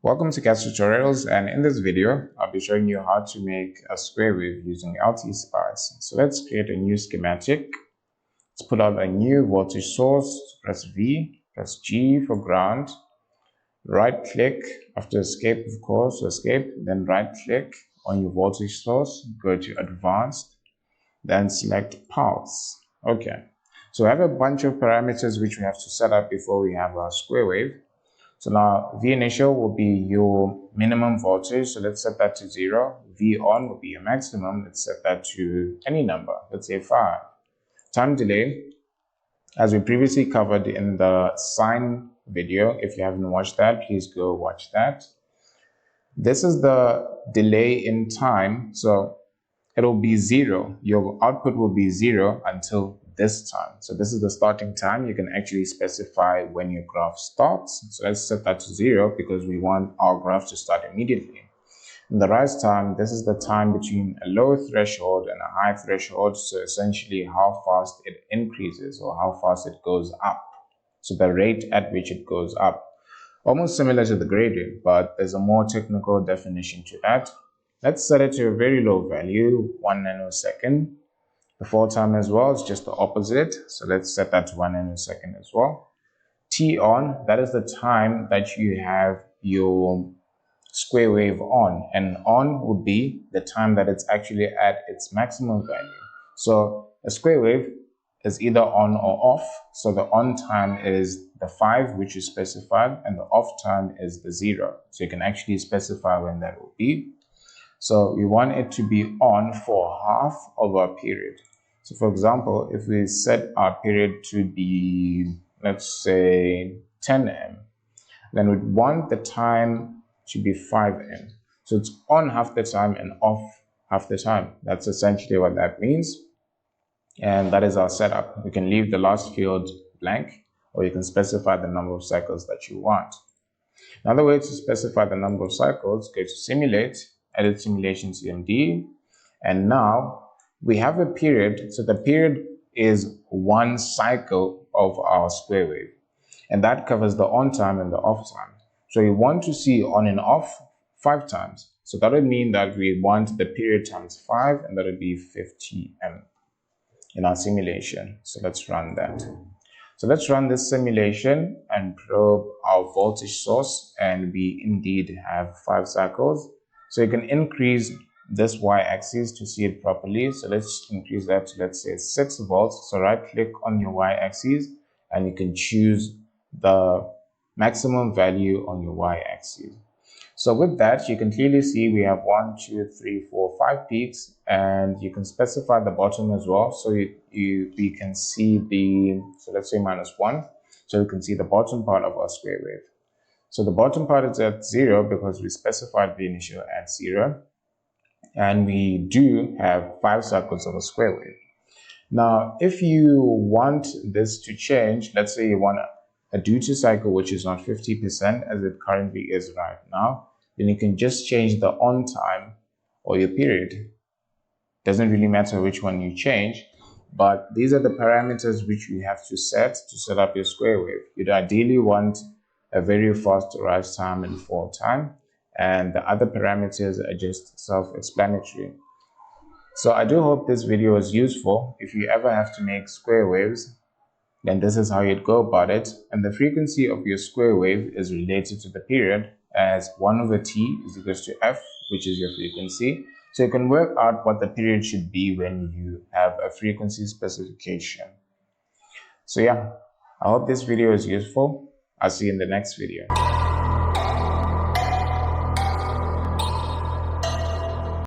Welcome to Khetz Tutorials, and in this video I'll be showing you how to make a square wave using LTspice. So let's create a new schematic. Let's put out a new voltage source, press V, press G for ground, right click after escape, of course, escape, then right click on your voltage source, go to advanced, then select pulse. Okay, so we have a bunch of parameters which we have to set up before we have our square wave. So now V initial will be your minimum voltage, so let's set that to 0. V on will be your maximum, let's set that to any number, let's say 5. Time delay, as we previously covered in the sine video, if you haven't watched that, please go watch that. This is the delay in time, so it will be 0. Your output will be 0 until this time. So this is the starting time. You can actually specify when your graph starts. So let's set that to 0 because we want our graph to start immediately. In the rise time, this is the time between a low threshold and a high threshold. So essentially how fast it increases or how fast it goes up. So the rate at which it goes up. Almost similar to the gradient, but there's a more technical definition to that. Let's set it to a very low value, 1 nanosecond. The fall time as well is just the opposite, so let's set that to 1 nanosecond as well. T on, that is the time that you have your square wave on, and on would be the time that it's actually at its maximum value. So a square wave is either on or off, so the on time is the 5 which is specified, and the off time is the 0. So you can actually specify when that will be. So we want it to be on for half of our period. So for example, if we set our period to be, let's say 10M, then we'd want the time to be 5M. So it's on half the time and off half the time. That's essentially what that means. And that is our setup. You can leave the last field blank, or you can specify the number of cycles that you want. Another way to specify the number of cycles, go to simulate, edit simulation CMD, and now we have a period. So the period is one cycle of our square wave, and that covers the on time and the off time. So we want to see on and off 5 times. So that would mean that we want the period times 5, and that would be 50M in our simulation. So let's run that. So let's run this simulation and probe our voltage source, and we indeed have 5 cycles. So you can increase this y-axis to see it properly. So let's increase that to, let's say, 6 volts. So right click on your y-axis and you can choose the maximum value on your y-axis. So with that, you can clearly see we have 1, 2, 3, 4, 5 peaks, and you can specify the bottom as well. So we can see the, so let's say -1. So you can see the bottom part of our square wave. So the bottom part is at 0 because we specified the initial at 0. And we do have 5 cycles of a square wave. Now, if you want this to change, let's say you want a duty cycle which is not 50% as it currently is right now, then you can just change the on time or your period. Doesn't really matter which one you change, but these are the parameters which you have to set up your square wave. You'd ideally want a very fast rise time and fall time, and the other parameters are just self-explanatory. So I do hope this video was useful. If you ever have to make square waves, then this is how you'd go about it. And the frequency of your square wave is related to the period, as 1/t is equals to f, which is your frequency. So you can work out what the period should be when you have a frequency specification. So yeah, I hope this video is useful. I'll see you in the next video.